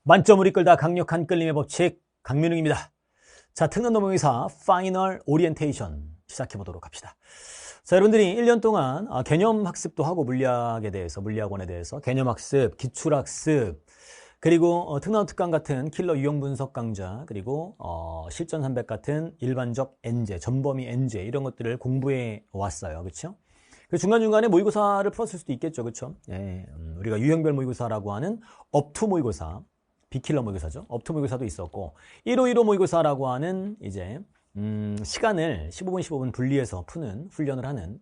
만점을 이끌다 강력한 끌림의 법칙 강민웅입니다. 자, 특난도 모의사 파이널 오리엔테이션 시작해 보도록 합시다. 자, 여러분들이 1년 동안 개념 학습도 하고 물리학에 대해서, 물리학원에 대해서 개념 학습, 기출 학습, 그리고 특난도 특강 같은 킬러 유형 분석 강좌, 그리고 실전 300 같은 일반적 엔제, 전범위 엔제 이런 것들을 공부해 왔어요. 그렇죠? 중간중간에 모의고사를 풀었을 수도 있겠죠. 그렇죠? 예, 우리가 유형별 모의고사라고 하는 업투 모의고사, 비킬러 모의고사죠. 업투 모의고사도 있었고 1호 모의고사라고 하는 이제 시간을 15분 15분 분리해서 푸는 훈련을 하는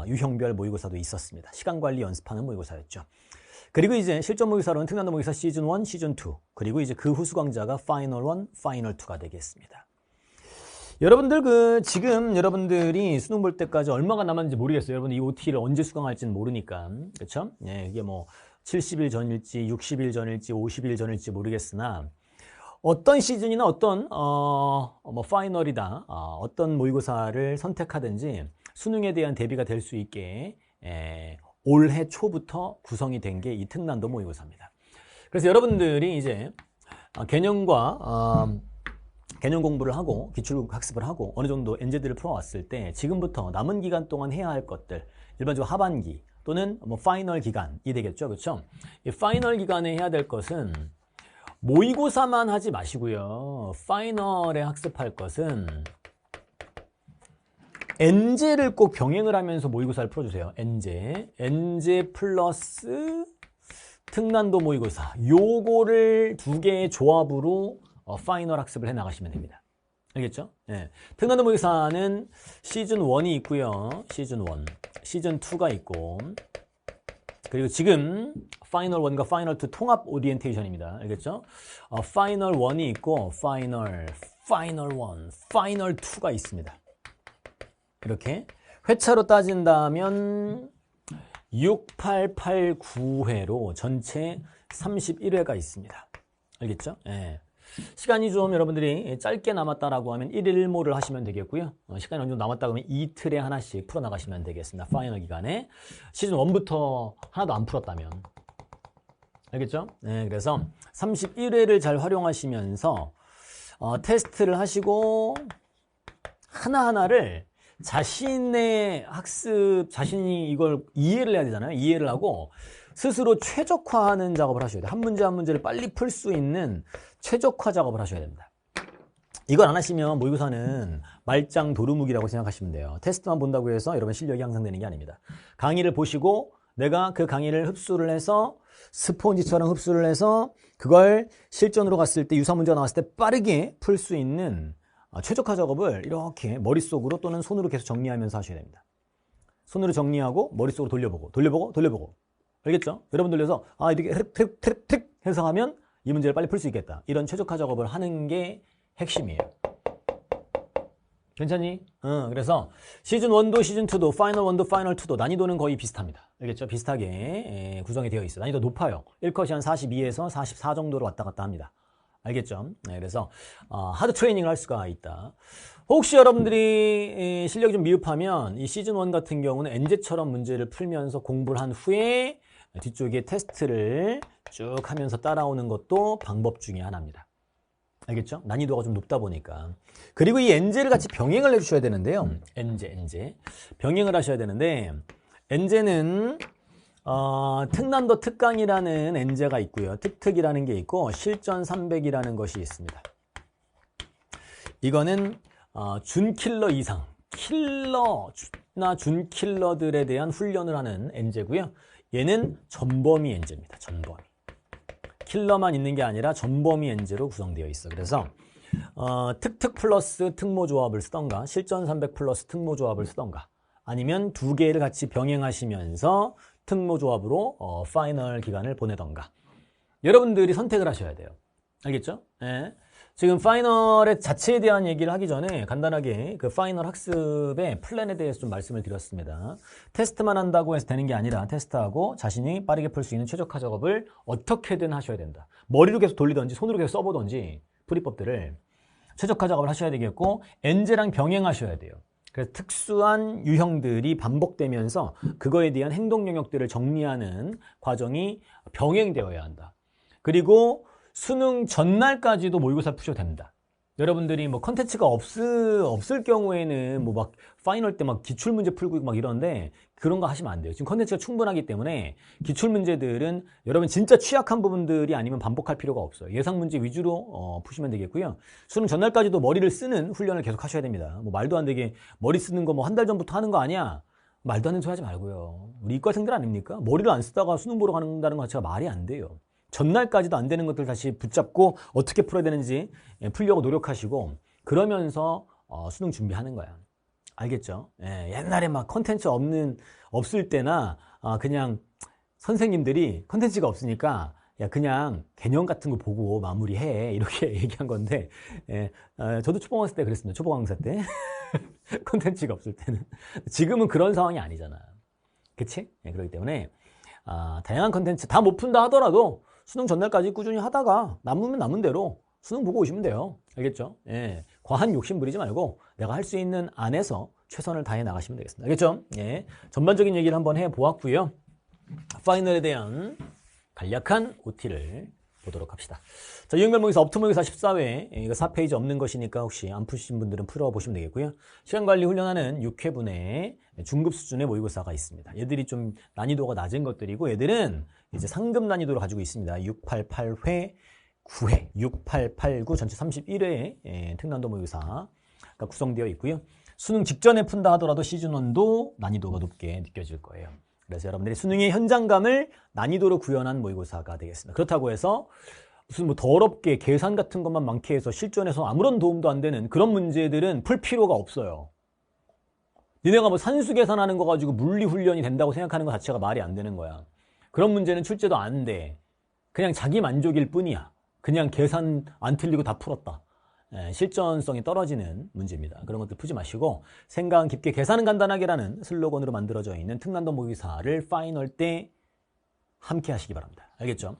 유형별 모의고사도 있었습니다. 시간 관리 연습하는 모의고사였죠. 그리고 이제 실전 모의고사로는 특난도 모의고사 시즌 1, 시즌 2, 그리고 이제 그 후수 강좌가 파이널 1, 파이널 2가 되겠습니다. 여러분들 지금 여러분들이 수능 볼 때까지 얼마가 남았는지 모르겠어요. 여러분 이 OT를 언제 수강할지는 모르니까. 그렇죠? 예, 이게 뭐 70일 전일지 60일 전일지 50일 전일지 모르겠으나 어떤 시즌이나 어떤 뭐 파이널이다 어떤 모의고사를 선택하든지 수능에 대한 대비가 될 수 있게 올해 초부터 구성이 된 게 이 특난도 모의고사입니다. 그래서 여러분들이 이제 개념과 개념 공부를 하고 기출 학습을 하고 어느 정도 엔제들을 풀어왔을 때 지금부터 남은 기간 동안 해야 할 것들, 일반적으로 하반기 또는 뭐 파이널 기간이 되겠죠. 그렇죠? 이 파이널 기간에 해야 될 것은 모의고사만 하지 마시고요. 파이널에 학습할 것은 엔제를 꼭 병행을 하면서 모의고사를 풀어주세요. 엔제 플러스 특난도 모의고사, 요거를 두 개의 조합으로 파이널 학습을 해 나가시면 됩니다. 알겠죠? 예. 특난도 모의고사는 시즌 1이 있고요. 시즌 1, 시즌 2가 있고, 그리고 지금 파이널 1과 파이널 2 통합 오리엔테이션입니다. 알겠죠? 파이널 1이 있고 파이널 1, 파이널 2가 있습니다. 이렇게 회차로 따진다면 6, 8, 8, 9회로 전체 31회가 있습니다. 알겠죠? 예. 시간이 좀 여러분들이 짧게 남았다라고 하면 1일 1모를 하시면 되겠고요. 시간이 어느 정도 남았다 그러면 이틀에 하나씩 풀어나가시면 되겠습니다. 파이널 기간에. 시즌 1부터 하나도 안 풀었다면. 알겠죠? 네, 그래서 31회를 잘 활용하시면서 테스트를 하시고 하나하나를 자신의 학습, 자신이 이걸 이해를 해야 되잖아요. 이해를 하고 스스로 최적화하는 작업을 하셔야 돼요. 한 문제 한 문제를 빨리 풀 수 있는 최적화 작업을 하셔야 됩니다. 이걸 안 하시면 모의고사는 말짱 도루묵이라고 생각하시면 돼요. 테스트만 본다고 해서 여러분 실력이 향상되는 게 아닙니다. 강의를 보시고 내가 그 강의를 흡수를 해서 스폰지처럼 흡수를 해서 그걸 실전으로 갔을 때 유사 문제가 나왔을 때 빠르게 풀 수 있는 최적화 작업을 이렇게 머릿속으로 또는 손으로 계속 정리하면서 하셔야 됩니다. 손으로 정리하고 머릿속으로 돌려보고 알겠죠? 여러분 돌려서 이렇게 트릭 해서 하면 이 문제를 빨리 풀 수 있겠다. 이런 최적화 작업을 하는 게 핵심이에요. 괜찮니? 그래서 시즌 1도 시즌 2도 파이널 1도 파이널 2도 난이도는 거의 비슷합니다. 알겠죠? 비슷하게 구성이 되어 있어요. 난이도 높아요. 1컷이 한 42에서 44 정도로 왔다 갔다 합니다. 알겠죠? 네, 그래서 하드 트레이닝을 할 수가 있다. 혹시 여러분들이 실력이 좀 미흡하면 이 시즌 1 같은 경우는 엔제처럼 문제를 풀면서 공부를 한 후에 뒤쪽에 테스트를 쭉 하면서 따라오는 것도 방법 중에 하나입니다. 알겠죠? 난이도가 좀 높다 보니까. 그리고 이 엔제를 같이 병행을 해주셔야 되는데요. 엔제. 병행을 하셔야 되는데 엔제는 특난도 특강이라는 엔제가 있고요. 특특이라는 게 있고 실전 300이라는 것이 있습니다. 이거는 준킬러 이상, 킬러나 준킬러들에 대한 훈련을 하는 엔제고요. 얘는 전범위 엔제입니다. 전범위. 킬러만 있는 게 아니라 전범위 엔제로 구성되어 있어. 그래서 특특 플러스 특모 조합을 쓰던가 실전 300 플러스 특모 조합을 쓰던가 아니면 두 개를 같이 병행하시면서 특모 조합으로 파이널 기간을 보내던가 여러분들이 선택을 하셔야 돼요. 알겠죠? 네. 지금 파이널의 자체에 대한 얘기를 하기 전에 간단하게 그 파이널 학습의 플랜에 대해서 좀 말씀을 드렸습니다. 테스트만 한다고 해서 되는 게 아니라 테스트하고 자신이 빠르게 풀 수 있는 최적화 작업을 어떻게든 하셔야 된다. 머리로 계속 돌리든지 손으로 계속 써보든지 풀이법들을 최적화 작업을 하셔야 되겠고 엔제랑 병행하셔야 돼요. 그래서 특수한 유형들이 반복되면서 그거에 대한 행동 영역들을 정리하는 과정이 병행되어야 한다. 그리고 수능 전날까지도 모의고사 푸셔도 됩니다. 여러분들이 뭐 컨텐츠가 없을 경우에는 뭐 막 파이널 때 막 기출문제 풀고 막 이러는데 그런 거 하시면 안 돼요. 지금 컨텐츠가 충분하기 때문에 기출문제들은 여러분 진짜 취약한 부분들이 아니면 반복할 필요가 없어요. 예상문제 위주로 푸시면 되겠고요. 수능 전날까지도 머리를 쓰는 훈련을 계속 하셔야 됩니다. 뭐 말도 안 되게 머리 쓰는 거 뭐 한 달 전부터 하는 거 아니야? 말도 안 되는 소리 하지 말고요. 우리 이과생들 아닙니까? 머리를 안 쓰다가 수능 보러 간다는 거 자체가 말이 안 돼요. 전날까지도 안 되는 것들 다시 붙잡고 어떻게 풀어야 되는지 풀려고 노력하시고 그러면서 수능 준비하는 거야. 알겠죠? 옛날에 막 컨텐츠 없을 때나 그냥 선생님들이 컨텐츠가 없으니까 야 그냥 개념 같은 거 보고 마무리해 이렇게 얘기한 건데 저도 초보 강사 때 그랬습니다. 초보 강사 때 컨텐츠가 없을 때는 지금은 그런 상황이 아니잖아. 그치? 그렇기 때문에 다양한 컨텐츠 다 못 푼다 하더라도 수능 전날까지 꾸준히 하다가 남으면 남은 대로 수능 보고 오시면 돼요. 알겠죠? 과한 욕심 부리지 말고 내가 할 수 있는 안에서 최선을 다해 나가시면 되겠습니다. 알겠죠? 전반적인 얘기를 한번 해보았고요. 파이널에 대한 간략한 OT를 보도록 합시다. 자, 유형별모의사 업투모의사 14회 이거 4페이지 없는 것이니까 혹시 안 푸신 분들은 풀어보시면 되겠고요. 시간관리 훈련하는 6회분의 중급 수준의 모의고사가 있습니다. 얘들이 좀 난이도가 낮은 것들이고 얘들은 이제 상급 난이도를 가지고 있습니다. 688회 9회, 6889 전체 31회의 특난도 모의고사가 구성되어 있고요. 수능 직전에 푼다 하더라도 시즌1도 난이도가 높게 느껴질 거예요. 그래서 여러분들이 수능의 현장감을 난이도로 구현한 모의고사가 되겠습니다. 그렇다고 해서 무슨 뭐 더럽게 계산 같은 것만 많게 해서 실전에서 아무런 도움도 안 되는 그런 문제들은 풀 필요가 없어요. 니네가 뭐 산수 계산하는 거 가지고 물리 훈련이 된다고 생각하는 것 자체가 말이 안 되는 거야. 그런 문제는 출제도 안 돼. 그냥 자기 만족일 뿐이야. 그냥 계산 안 틀리고 다 풀었다. 실전성이 떨어지는 문제입니다. 그런 것들 푸지 마시고 생각은 깊게 계산은 간단하게라는 슬로건으로 만들어져 있는 특난도 모의고사를 파이널 때 함께 하시기 바랍니다. 알겠죠?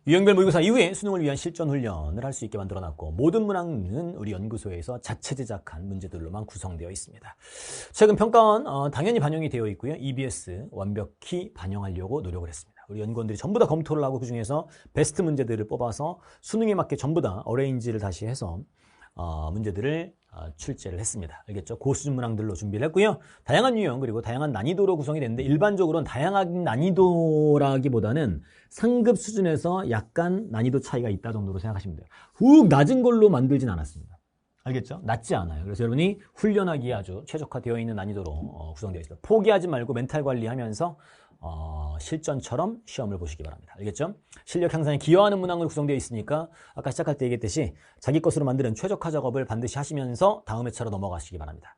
유형별 모의고사 이후에 수능을 위한 실전 훈련을 할 수 있게 만들어놨고 모든 문항은 우리 연구소에서 자체 제작한 문제들로만 구성되어 있습니다. 최근 평가원 당연히 반영이 되어 있고요. EBS 완벽히 반영하려고 노력을 했습니다. 우리 연구원들이 전부 다 검토를 하고 그중에서 베스트 문제들을 뽑아서 수능에 맞게 전부 다 어레인지를 다시 해서 문제들을 출제를 했습니다. 알겠죠? 고수준 문항들로 준비를 했고요. 다양한 유형 그리고 다양한 난이도로 구성이 됐는데 일반적으로는 다양한 난이도라기보다는 상급 수준에서 약간 난이도 차이가 있다 정도로 생각하시면 돼요. 훅 낮은 걸로 만들진 않았습니다. 알겠죠? 낮지 않아요. 그래서 여러분이 훈련하기에 아주 최적화되어 있는 난이도로 구성되어 있습니다. 포기하지 말고 멘탈 관리하면서 실전처럼 시험을 보시기 바랍니다. 알겠죠? 실력 향상에 기여하는 문항으로 구성되어 있으니까 아까 시작할 때 얘기했듯이 자기 것으로 만드는 최적화 작업을 반드시 하시면서 다음 회차로 넘어가시기 바랍니다.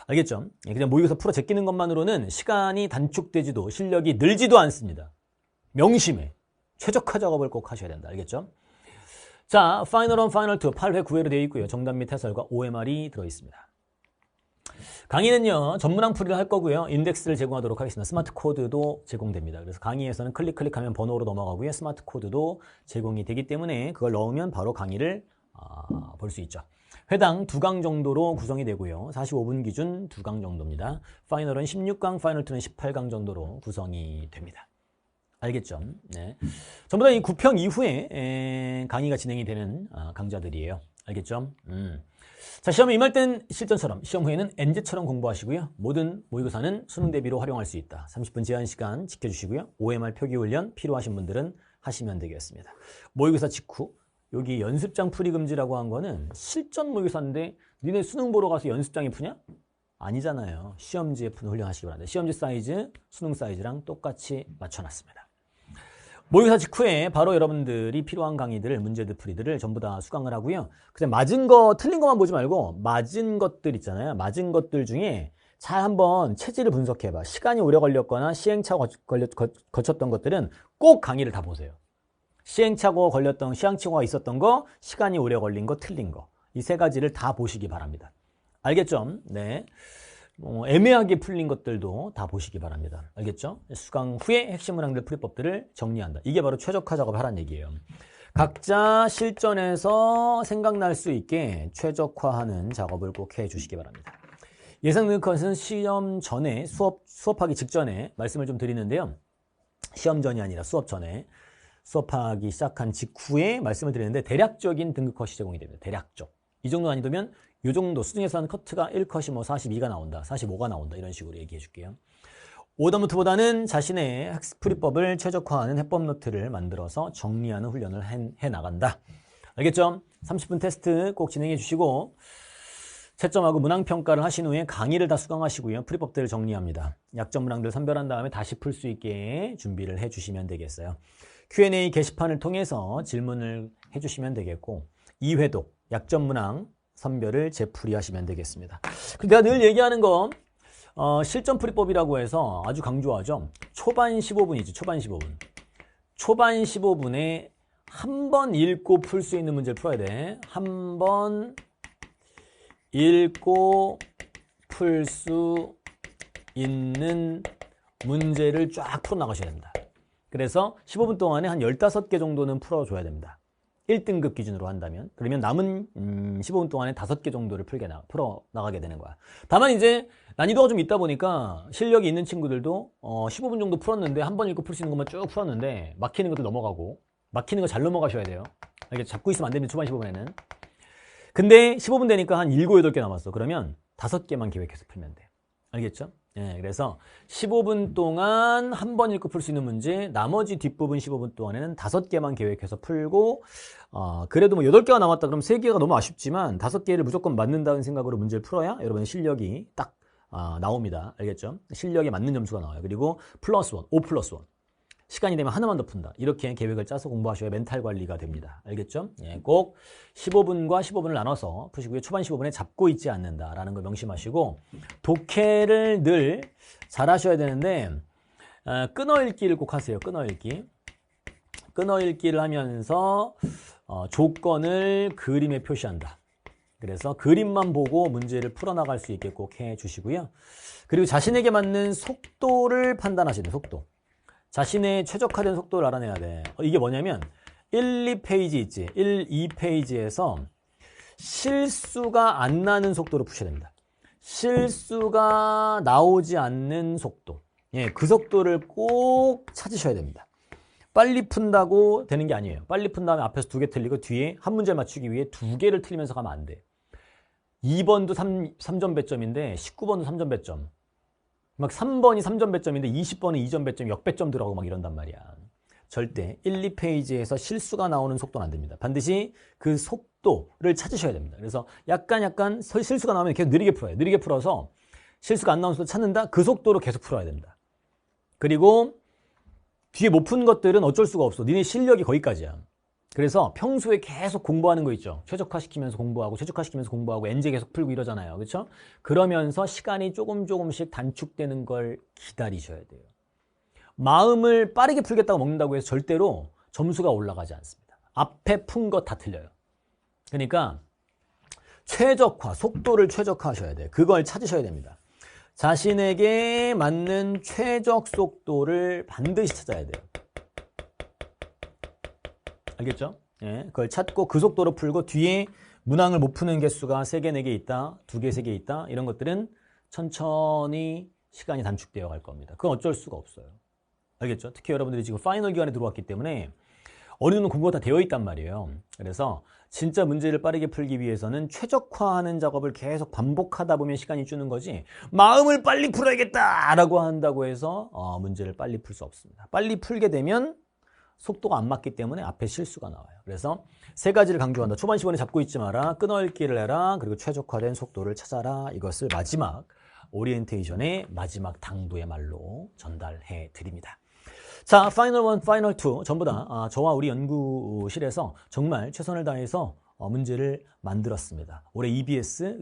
알겠죠? 그냥 모의고사 풀어 제끼는 것만으로는 시간이 단축되지도 실력이 늘지도 않습니다. 명심해. 최적화 작업을 꼭 하셔야 된다. 알겠죠? 자, 파이널 1, 파이널 2, 8회, 9회로 되어 있고요. 정답 및 해설과 OMR이 들어있습니다. 강의는요, 전문항 풀이를 할 거고요. 인덱스를 제공하도록 하겠습니다. 스마트 코드도 제공됩니다. 그래서 강의에서는 클릭하면 번호로 넘어가고요. 스마트 코드도 제공이 되기 때문에 그걸 넣으면 바로 강의를 볼 수 있죠. 회당 2강 정도로 구성이 되고요. 45분 기준 2강 정도입니다. 파이널은 16강, 파이널 2는 18강 정도로 구성이 됩니다. 알겠죠? 네. 전부 다 이 9평 이후에 강의가 진행이 되는 강좌들이에요. 알겠죠? 자, 시험에 임할 땐 실전처럼, 시험 후에는 엔제처럼 공부하시고요. 모든 모의고사는 수능 대비로 활용할 수 있다. 30분 제한 시간 지켜주시고요. OMR 표기훈련 필요하신 분들은 하시면 되겠습니다. 모의고사 직후 여기 연습장 풀이 금지라고 한 거는 실전 모의고사인데 니네 수능 보러 가서 연습장에 푸냐? 아니잖아요. 시험지에 푸는 훈련하시기 바랍니다. 시험지 사이즈, 수능 사이즈랑 똑같이 맞춰놨습니다. 모의고사 직후에 바로 여러분들이 필요한 강의들, 문제들 풀이들을 전부 다 수강을 하고요. 그냥 맞은 거, 틀린 것만 보지 말고 맞은 것들 있잖아요. 맞은 것들 중에 잘 한번 체질을 분석해봐. 시간이 오래 걸렸거나 시행착오 거쳤던 것들은 꼭 강의를 다 보세요. 시행착오가 있었던 거, 시간이 오래 걸린 거, 틀린 거. 이 세 가지를 다 보시기 바랍니다. 알겠죠? 네. 애매하게 풀린 것들도 다 보시기 바랍니다. 알겠죠? 수강 후에 핵심 문항들 풀이법들을 정리한다. 이게 바로 최적화 작업을 하라는 얘기예요. 각자 실전에서 생각날 수 있게 최적화하는 작업을 꼭 해주시기 바랍니다. 예상되는 것은 시험 전에 수업하기 직전에 말씀을 좀 드리는데요. 시험 전이 아니라 수업 전에 수업하기 시작한 직후에 말씀을 드리는데 대략적인 등급 컷이 제공이 됩니다. 대략적. 이 정도 난이도면 이 정도 수능에서 하는 커트가 1컷이 뭐 42가 나온다, 45가 나온다 이런 식으로 얘기해 줄게요. 오답노트보다는 자신의 학습풀이법을 최적화하는 해법 노트를 만들어서 정리하는 훈련을 해 나간다. 알겠죠? 30분 테스트 꼭 진행해 주시고 채점하고 문항평가를 하신 후에 강의를 다 수강하시고요. 풀이법들을 정리합니다. 약점 문항들 선별한 다음에 다시 풀 수 있게 준비를 해주시면 되겠어요. Q&A 게시판을 통해서 질문을 해주시면 되겠고 2회독 약점 문항 선별을 재풀이하시면 되겠습니다. 그리고 내가 늘 얘기하는 거 실전 풀이법이라고 해서 아주 강조하죠. 초반 15분이지. 초반 15분. 초반 15분에 한 번 읽고 풀 수 있는 문제를 풀어야 돼. 한 번 읽고 풀 수 있는 문제를 쫙 풀어나가셔야 됩니다. 그래서 15분 동안에 한 15개 정도는 풀어줘야 됩니다. 1등급 기준으로 한다면. 그러면 남은 15분 동안에 5개 정도를 풀어나가게 되는 거야. 다만 이제 난이도가 좀 있다 보니까 실력이 있는 친구들도 15분 정도 풀었는데 한 번 읽고 풀 수 있는 것만 쭉 풀었는데 막히는 것도 넘어가고 막히는 거 잘 넘어가셔야 돼요. 이렇게 잡고 있으면 안 됩니다. 초반 15분에는. 근데 15분 되니까 한 7, 8개 남았어. 그러면 5개만 계획해서 풀면 돼. 알겠죠? 예, 그래서 15분 동안 한 번 읽고 풀 수 있는 문제, 나머지 뒷부분 15분 동안에는 5개만 계획해서 풀고, 그래도 뭐 8개가 남았다 그러면 3개가 너무 아쉽지만 5개를 무조건 맞는다는 생각으로 문제를 풀어야 여러분의 실력이 딱 나옵니다. 알겠죠? 실력에 맞는 점수가 나와요. 그리고 플러스 1, 5 플러스 1. 시간이 되면 하나만 더 푼다. 이렇게 계획을 짜서 공부하셔야 멘탈 관리가 됩니다. 알겠죠? 예, 꼭 15분과 15분을 나눠서 푸시고요. 초반 15분에 잡고 있지 않는다라는 걸 명심하시고 독해를 늘 잘하셔야 되는데 끊어읽기를 꼭 하세요. 끊어읽기. 끊어읽기를 하면서 조건을 그림에 표시한다. 그래서 그림만 보고 문제를 풀어나갈 수 있게 꼭 해주시고요. 그리고 자신에게 맞는 속도를 판단하시는 속도. 자신의 최적화된 속도를 알아내야 돼. 이게 뭐냐면 1, 2페이지 있지. 1, 2페이지에서 실수가 안 나는 속도로 푸셔야 됩니다. 실수가 나오지 않는 속도. 예, 그 속도를 꼭 찾으셔야 됩니다. 빨리 푼다고 되는 게 아니에요. 빨리 푼 다음에 앞에서 2개 틀리고 뒤에 한 문제를 맞추기 위해 2개를 틀리면서 가면 안 돼. 2번도 3점 배점인데 19번도 3점 배점. 막 3번이 3점 배점인데 20번은 2점 배점, 역배점 들어가고 막 이런단 말이야. 절대 1, 2페이지에서 실수가 나오는 속도는 안 됩니다. 반드시 그 속도를 찾으셔야 됩니다. 그래서 약간 실수가 나오면 계속 느리게 풀어요. 느리게 풀어서 실수가 안 나오는 속도 찾는다? 그 속도로 계속 풀어야 됩니다. 그리고 뒤에 못 푼 것들은 어쩔 수가 없어. 니네 실력이 거기까지야. 그래서 평소에 계속 공부하는 거 있죠. 최적화시키면서 공부하고 최적화시키면서 공부하고 엔제 계속 풀고 이러잖아요. 그렇죠? 그러면서 시간이 조금씩 단축되는 걸 기다리셔야 돼요. 마음을 빠르게 풀겠다고 먹는다고 해서 절대로 점수가 올라가지 않습니다. 앞에 푼 거 다 틀려요. 그러니까 최적화, 속도를 최적화하셔야 돼요. 그걸 찾으셔야 됩니다. 자신에게 맞는 최적 속도를 반드시 찾아야 돼요. 알겠죠? 예, 그걸 찾고 그 속도로 풀고 뒤에 문항을 못 푸는 개수가 3개, 4개 있다, 2개, 3개 있다 이런 것들은 천천히 시간이 단축되어 갈 겁니다. 그건 어쩔 수가 없어요. 알겠죠? 특히 여러분들이 지금 파이널 기간에 들어왔기 때문에 어느 정도 공부가 다 되어 있단 말이에요. 그래서 진짜 문제를 빠르게 풀기 위해서는 최적화하는 작업을 계속 반복하다 보면 시간이 주는 거지 마음을 빨리 풀어야겠다라고 한다고 해서 문제를 빨리 풀 수 없습니다. 빨리 풀게 되면 속도가 안 맞기 때문에 앞에 실수가 나와요. 그래서 3가지를 강조한다. 초반 15분에 잡고 있지 마라. 끊어읽기를 해라. 그리고 최적화된 속도를 찾아라. 이것을 마지막 오리엔테이션의 마지막 당부의 말로 전달해 드립니다. 자, 파이널 1, 파이널 2 전부 다 저와 우리 연구실에서 정말 최선을 다해서 문제를 만들었습니다. 올해 EBS,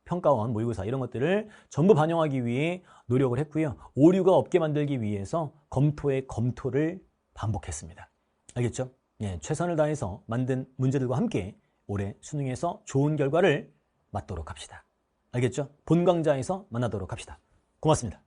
평가원, 모의고사 이런 것들을 전부 반영하기 위해 노력을 했고요. 오류가 없게 만들기 위해서 검토의 검토를 반복했습니다. 알겠죠? 예, 최선을 다해서 만든 문제들과 함께 올해 수능에서 좋은 결과를 맞도록 합시다. 알겠죠? 본강좌에서 만나도록 합시다. 고맙습니다.